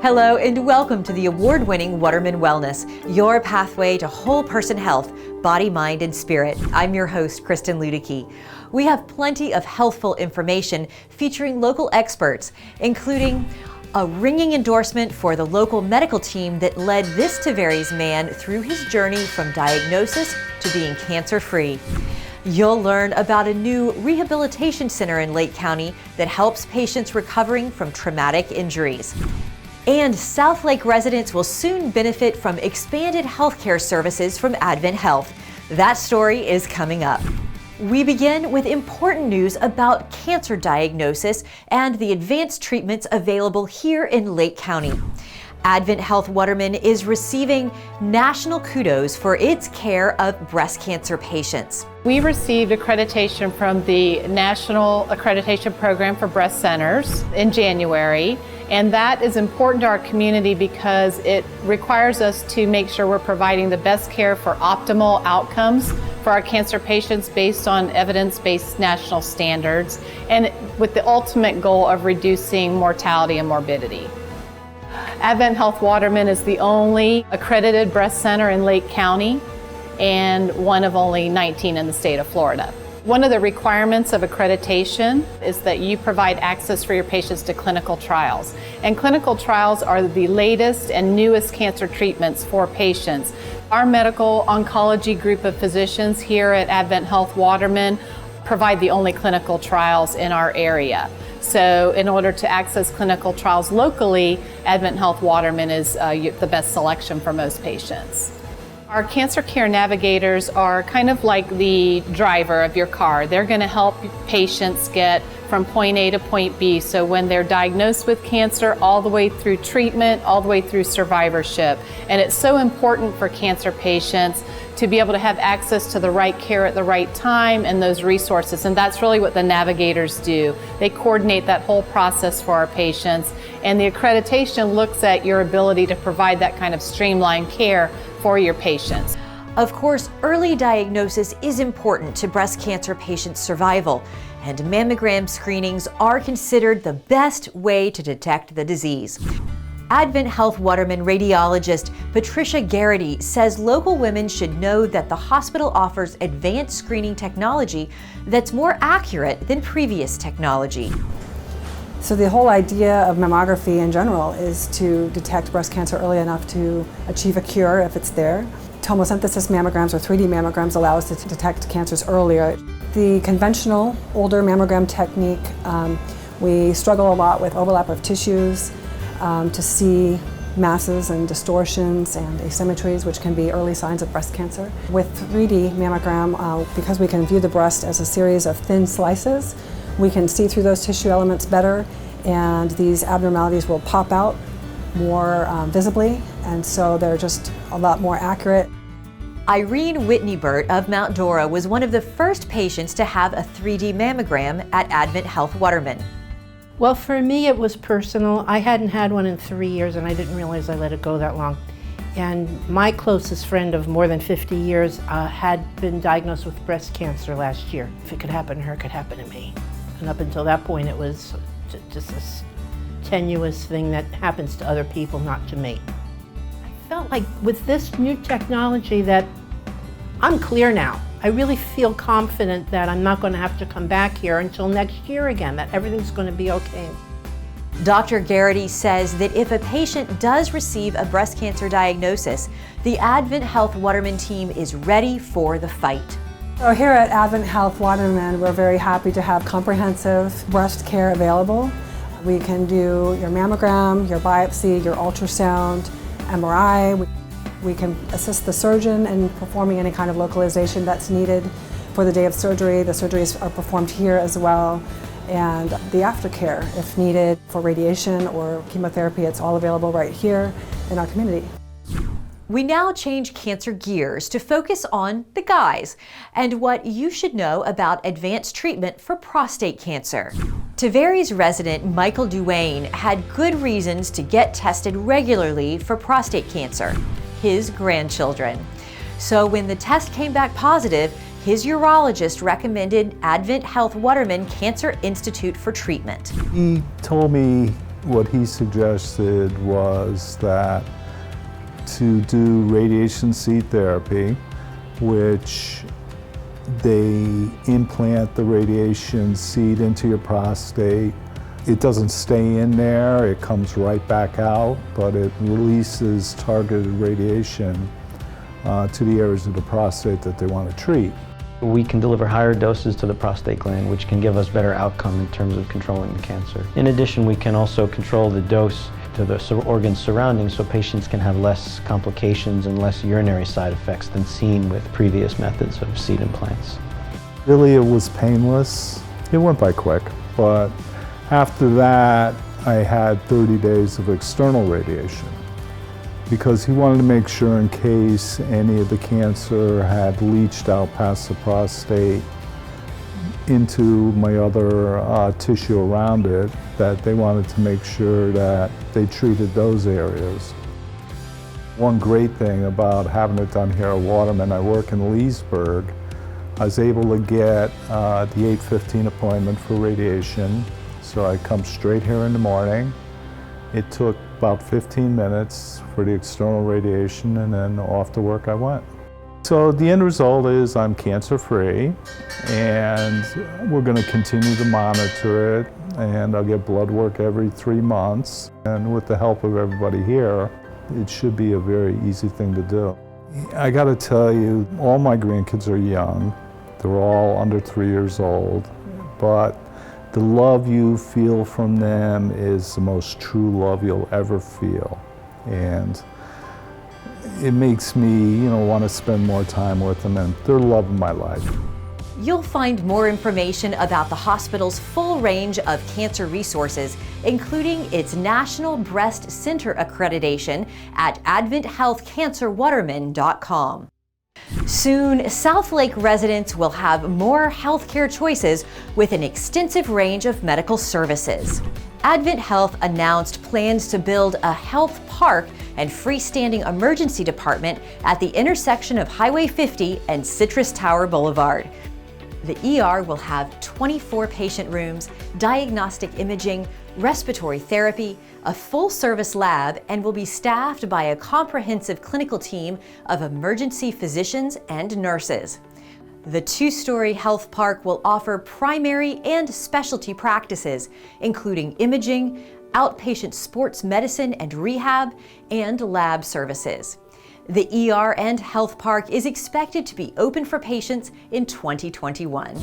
Hello and welcome to the award-winning Waterman Wellness, your pathway to whole person health, body, mind, and spirit. I'm your host, Kristen Luedeke. We have plenty of healthful information featuring local experts, including a ringing endorsement for the local medical team that led this Tavares man through his journey from diagnosis to being cancer-free. You'll learn about a new rehabilitation center in Lake County that helps patients recovering from traumatic injuries. And South Lake residents will soon benefit from expanded healthcare services from AdventHealth. That story is coming up. We begin with important news about cancer diagnosis and the advanced treatments available here in Lake County. AdventHealth Waterman is receiving national kudos for its care of breast cancer patients. We received accreditation from the National Accreditation Program for Breast Centers in January, and that is important to our community because it requires us to make sure we're providing the best care for optimal outcomes for our cancer patients based on evidence-based national standards, and with the ultimate goal of reducing mortality and morbidity. AdventHealth Waterman is the only accredited breast center in Lake County and one of only 19 in the state of Florida. One of the requirements of accreditation is that you provide access for your patients to clinical trials. And clinical trials are the latest and newest cancer treatments for patients. Our medical oncology group of physicians here at AdventHealth Waterman provide the only clinical trials in our area. So in order to access clinical trials locally, AdventHealth Waterman is the best selection for most patients. Our cancer care navigators are kind of like the driver of your car. They're going to help patients get from point A to point B. So when they're diagnosed with cancer, all the way through treatment, all the way through survivorship. And it's so important for cancer patients to be able to have access to the right care at the right time and those resources. And that's really what the navigators do. They coordinate that whole process for our patients. And the accreditation looks at your ability to provide that kind of streamlined care for your patients. Of course, early diagnosis is important to breast cancer patients' survival, and mammogram screenings are considered the best way to detect the disease. AdventHealth Waterman radiologist Patricia Garrity says local women should know that the hospital offers advanced screening technology that's more accurate than previous technology. So the whole idea of mammography in general is to detect breast cancer early enough to achieve a cure if it's there. Tomosynthesis mammograms or 3D mammograms allow us to detect cancers earlier. The conventional older mammogram technique, we struggle a lot with overlap of tissues to see masses and distortions and asymmetries, which can be early signs of breast cancer. With 3D mammogram, because we can view the breast as a series of thin slices, we can see through those tissue elements better, and these abnormalities will pop out more visibly, and so they're just a lot more accurate. Irene Whitney-Burt of Mount Dora was one of the first patients to have a 3D mammogram at AdventHealth Waterman. Well, for me it was personal. I hadn't had one in 3 years and I didn't realize I let it go that long. And my closest friend of more than 50 years had been diagnosed with breast cancer last year. If it could happen to her, it could happen to me. And up until that point, it was just this tenuous thing that happens to other people, not to me. I felt like with this new technology that I'm clear now. I really feel confident that I'm not going to have to come back here until next year again, that everything's going to be okay. Dr. Garrity says that if a patient does receive a breast cancer diagnosis, the AdventHealth Waterman team is ready for the fight. So here at AdventHealth Waterman, we're very happy to have comprehensive breast care available. We can do your mammogram, your biopsy, your ultrasound, MRI. We can assist the surgeon in performing any kind of localization that's needed for the day of surgery. The surgeries are performed here as well. And the aftercare, if needed for radiation or chemotherapy, it's all available right here in our community. We now change cancer gears to focus on the guys and what you should know about advanced treatment for prostate cancer. Tavares resident Michael Duane had good reasons to get tested regularly for prostate cancer, his grandchildren. So when the test came back positive, his urologist recommended AdventHealth Waterman Cancer Institute for treatment. He told me What he suggested was that to do radiation seed therapy, which they implant the radiation seed into your prostate. It doesn't stay in there, it comes right back out, but it releases targeted radiation to the areas of the prostate that they want to treat. We can deliver higher doses to the prostate gland, which can give us better outcome in terms of controlling the cancer. In addition, we can also control the dose to the organs surrounding so patients can have less complications and less urinary side effects than seen with previous methods of seed implants. Really, it was painless. It went by quick, but after that, I had 30 days of external radiation because he wanted to make sure in case any of the cancer had leached out past the prostate into my other tissue around it, that they wanted to make sure that they treated those areas. One great thing about having it done here at Waterman, I work in Leesburg, I was able to get the 8:15 appointment for radiation, so I come straight here in the morning. It took about 15 minutes for the external radiation, and then off to work I went. So the end result is I'm cancer-free, and we're going to continue to monitor it, and I'll get blood work every 3 months. And with the help of everybody here, it should be a very easy thing to do. I got to tell you, all my grandkids are young. They're all under 3 years old, but the love you feel from them is the most true love you'll ever feel. And it makes me, want to spend more time with them, and they're the love of my life. You'll find more information about the hospital's full range of cancer resources, including its National Breast Center accreditation at AdventHealthCancerWaterman.com. Soon, Southlake residents will have more healthcare choices with an extensive range of medical services. AdventHealth announced plans to build a health park and freestanding emergency department at the intersection of Highway 50 and Citrus Tower Boulevard. The ER will have 24 patient rooms, diagnostic imaging, respiratory therapy, a full-service lab, and will be staffed by a comprehensive clinical team of emergency physicians and nurses. The 2-story health park will offer primary and specialty practices, including imaging, outpatient sports medicine and rehab, and lab services. The ER and health park is expected to be open for patients in 2021.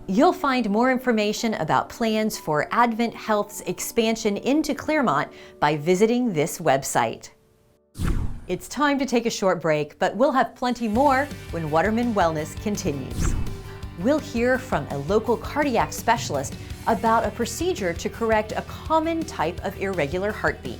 You'll find more information about plans for AdventHealth's expansion into Claremont by visiting this website. It's time to take a short break, but we'll have plenty more when Waterman Wellness continues. We'll hear from a local cardiac specialist about a procedure to correct a common type of irregular heartbeat.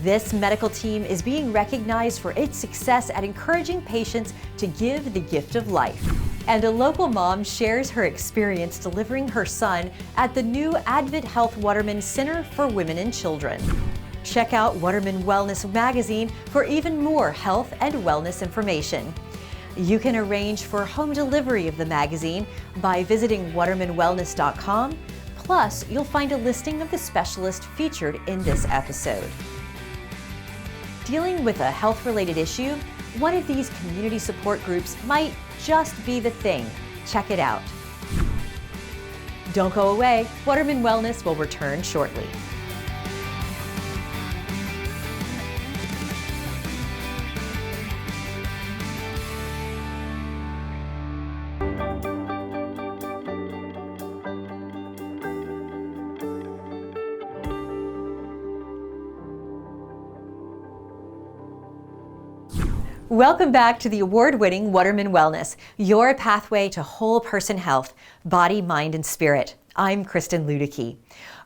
This medical team is being recognized for its success at encouraging patients to give the gift of life. And a local mom shares her experience delivering her son at the new AdventHealth Waterman Center for Women and Children. Check out Waterman Wellness magazine for even more health and wellness information. You can arrange for home delivery of the magazine by visiting watermanwellness.com. Plus, you'll find a listing of the specialist featured in this episode. Dealing with a health-related issue, one of these community support groups might just be the thing. Check it out. Don't go away. Waterman Wellness will return shortly. Welcome back to the award-winning Waterman Wellness, your pathway to whole person health, body, mind, and spirit. I'm Kristen Luedecke.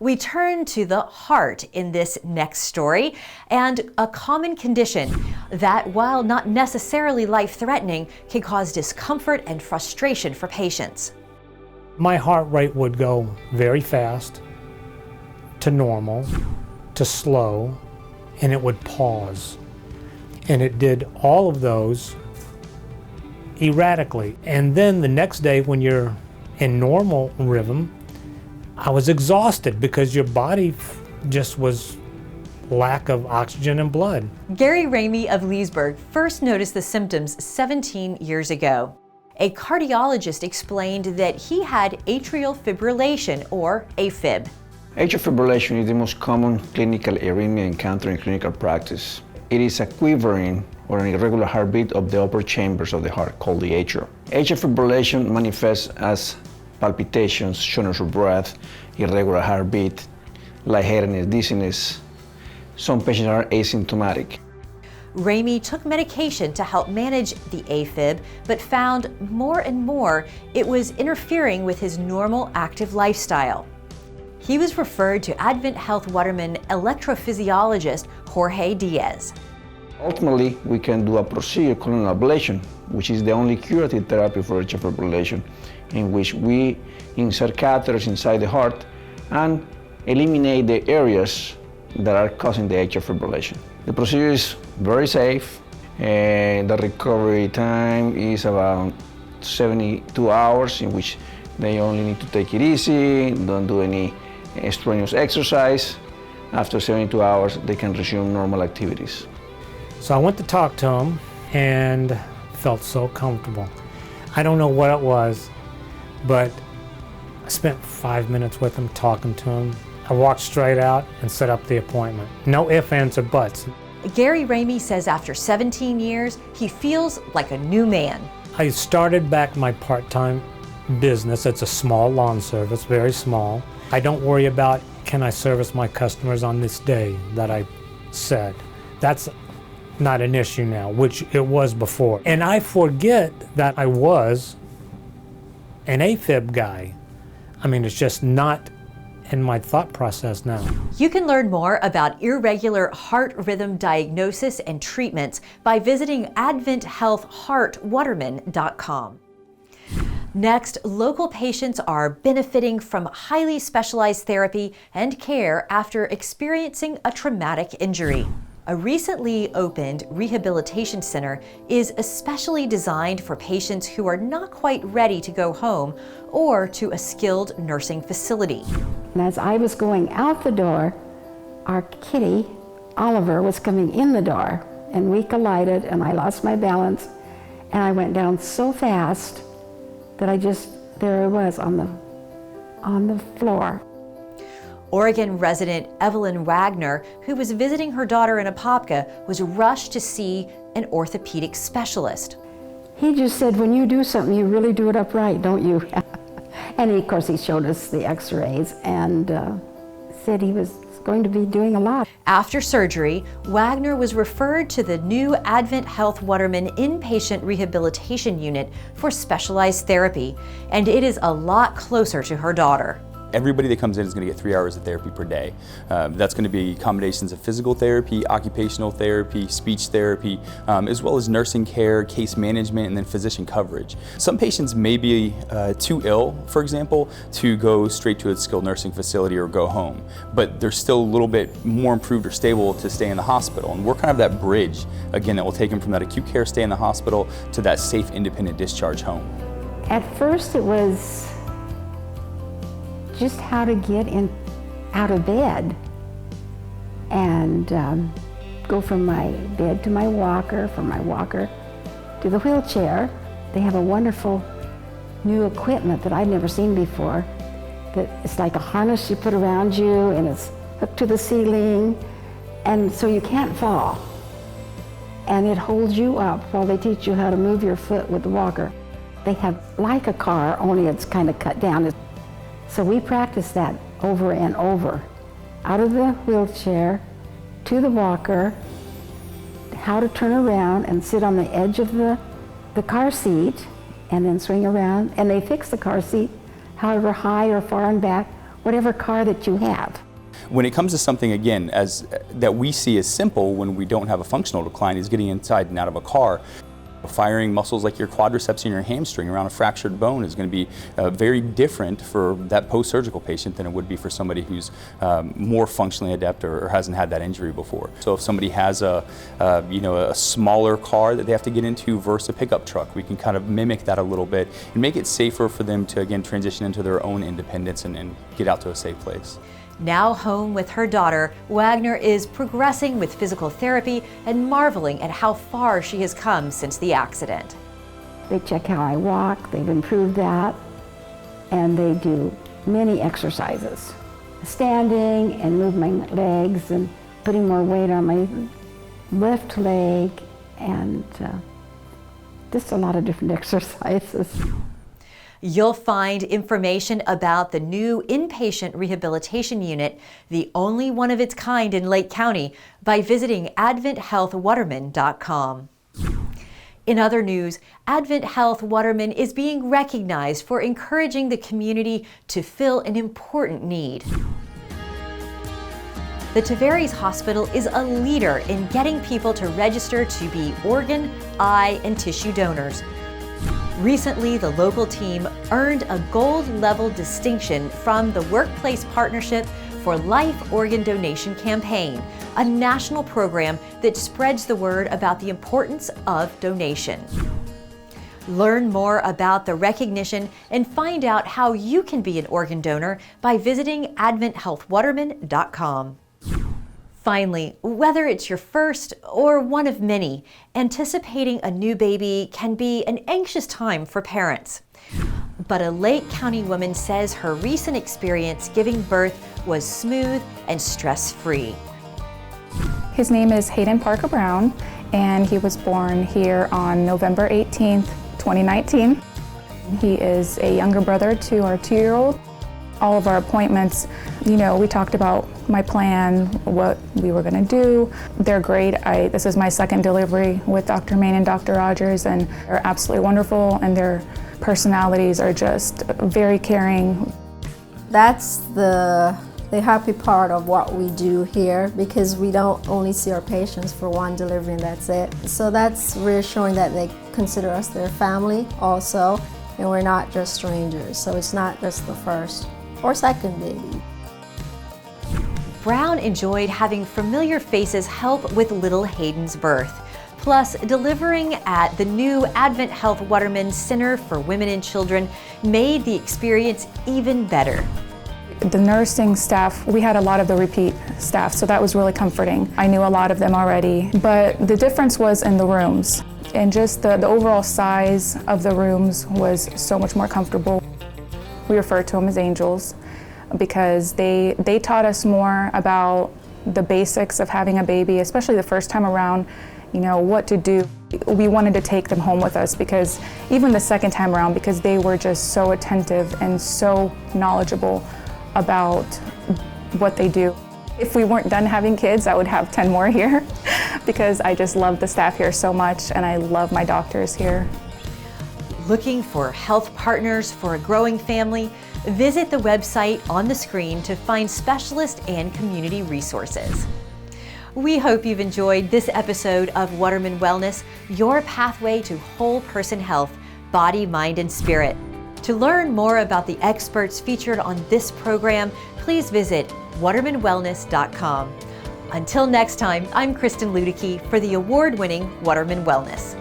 We turn to the heart in this next story, and a common condition that, while not necessarily life-threatening, can cause discomfort and frustration for patients. My heart rate would go very fast, to normal, to slow, and it would pause. And it did all of those erratically. And then the next day when you're in normal rhythm, I was exhausted because your body just was lack of oxygen and blood. Gary Ramey of Leesburg first noticed the symptoms 17 years ago. A cardiologist explained that he had atrial fibrillation, or AFib. Atrial fibrillation is the most common clinical arrhythmia encountered in clinical practice. It is a quivering or an irregular heartbeat of the upper chambers of the heart, called the atrium. Atrial fibrillation manifests as palpitations, shortness of breath, irregular heartbeat, lightheadedness, dizziness. Some patients are asymptomatic. Ramey took medication to help manage the AFib, but found more and more it was interfering with his normal active lifestyle. He was referred to AdventHealth Waterman electrophysiologist Jorge Diaz. Ultimately, we can do a procedure called an ablation, which is the only curative therapy for atrial fibrillation, in which we insert catheters inside the heart and eliminate the areas that are causing the atrial fibrillation. The procedure is very safe, and the recovery time is about 72 hours, in which they only need to take it easy, don't do any strenuous exercise. After 72 hours, they can resume normal activities. So I went to talk to him and felt so comfortable. I don't know what it was, but I spent 5 minutes with him, talking to him. I walked straight out and set up the appointment. No ifs, ands, or buts. Gary Ramey says after 17 years, he feels like a new man. I started back my part-time business. It's a small lawn service, very small. I don't worry about, can I service my customers on this day that I said. That's not an issue now, which it was before. And I forget that I was an AFib guy. I mean, it's just not in my thought process now. You can learn more about irregular heart rhythm diagnosis and treatments by visiting AdventHealthWaterman.com. Next, local patients are benefiting from highly specialized therapy and care after experiencing a traumatic injury. A recently opened rehabilitation center is especially designed for patients who are not quite ready to go home or to a skilled nursing facility. And as I was going out the door, our kitty, Oliver, was coming in the door, and we collided, and I lost my balance, and I went down so fast that there I was on the floor. Oregon resident Evelyn Wagner, who was visiting her daughter in Apopka, was rushed to see an orthopedic specialist. He just said, when you do something, you really do it upright, don't you? And of course, he showed us the x-rays and said he was going to be doing a lot. After surgery, Wagner was referred to the new AdventHealth Waterman inpatient rehabilitation unit for specialized therapy, and it is a lot closer to her daughter. Everybody that comes in is going to get 3 hours of therapy per day. That's going to be combinations of physical therapy, occupational therapy, speech therapy, as well as nursing care, case management, and then physician coverage. Some patients may be too ill, for example, to go straight to a skilled nursing facility or go home, but they're still a little bit more improved or stable to stay in the hospital. And we're kind of that bridge, again, that will take them from that acute care stay in the hospital to that safe, independent discharge home. At first, it was just how to get out of bed and go from my bed to my walker, from my walker to the wheelchair. They have a wonderful new equipment that I'd never seen before. That it's like a harness you put around you, and it's hooked to the ceiling, and so you can't fall. And it holds you up while they teach you how to move your foot with the walker. They have like a car, only it's kind of cut down. So we practice that over and over. Out of the wheelchair, to the walker, how to turn around and sit on the edge of the car seat, and then swing around. And they fix the car seat however high or far and back, whatever car that you have. When it comes to something, again, that we see as simple when we don't have a functional decline, is getting inside and out of a car. Firing muscles like your quadriceps and your hamstring around a fractured bone is going to be very different for that post-surgical patient than it would be for somebody who's more functionally adept or hasn't had that injury before. So if somebody has a smaller car that they have to get into versus a pickup truck, we can kind of mimic that a little bit and make it safer for them to, again, transition into their own independence and get out to a safe place. Now home with her daughter, Wagner is progressing with physical therapy and marveling at how far she has come since the accident. They check how I walk, they've improved that, and they do many exercises. Standing and move my legs and putting more weight on my left leg and just a lot of different exercises. You'll find information about the new inpatient rehabilitation unit, the only one of its kind in Lake County, by visiting AdventHealthWaterman.com. In other news, AdventHealth Waterman is being recognized for encouraging the community to fill an important need. The Tavares Hospital is a leader in getting people to register to be organ, eye, and tissue donors. Recently, the local team earned a gold-level distinction from the Workplace Partnership for Life Organ Donation Campaign, a national program that spreads the word about the importance of donation. Learn more about the recognition and find out how you can be an organ donor by visiting AdventHealthWaterman.com. Finally, whether it's your first or one of many, anticipating a new baby can be an anxious time for parents. But a Lake County woman says her recent experience giving birth was smooth and stress-free. His name is Hayden Parker Brown, and he was born here on November 18th, 2019. He is a younger brother to our 2-year-old. All of our appointments, we talked about my plan, what we were going to do. They're great. This is my second delivery with Dr. Main and Dr. Rogers, and they're absolutely wonderful, and their personalities are just very caring. That's the happy part of what we do here, because we don't only see our patients for one delivery and that's it. So that's reassuring that they consider us their family also, and we're not just strangers. So it's not just the first or second baby. Brown enjoyed having familiar faces help with little Hayden's birth. Plus, delivering at the new AdventHealth Waterman Center for Women and Children made the experience even better. The nursing staff, we had a lot of the repeat staff, so that was really comforting. I knew a lot of them already, but the difference was in the rooms. And just the overall size of the rooms was so much more comfortable. We refer to them as angels because they taught us more about the basics of having a baby, especially the first time around, what to do. We wanted to take them home with us, because even the second time around, because they were just so attentive and so knowledgeable about what they do. If we weren't done having kids, I would have 10 more here because I just love the staff here so much, and I love my doctors here. Looking for health partners for a growing family? Visit the website on the screen to find specialist and community resources. We hope you've enjoyed this episode of Waterman Wellness, your pathway to whole person health, body, mind, and spirit. To learn more about the experts featured on this program, please visit watermanwellness.com. Until next time, I'm Kristen Luedeke for the award-winning Waterman Wellness.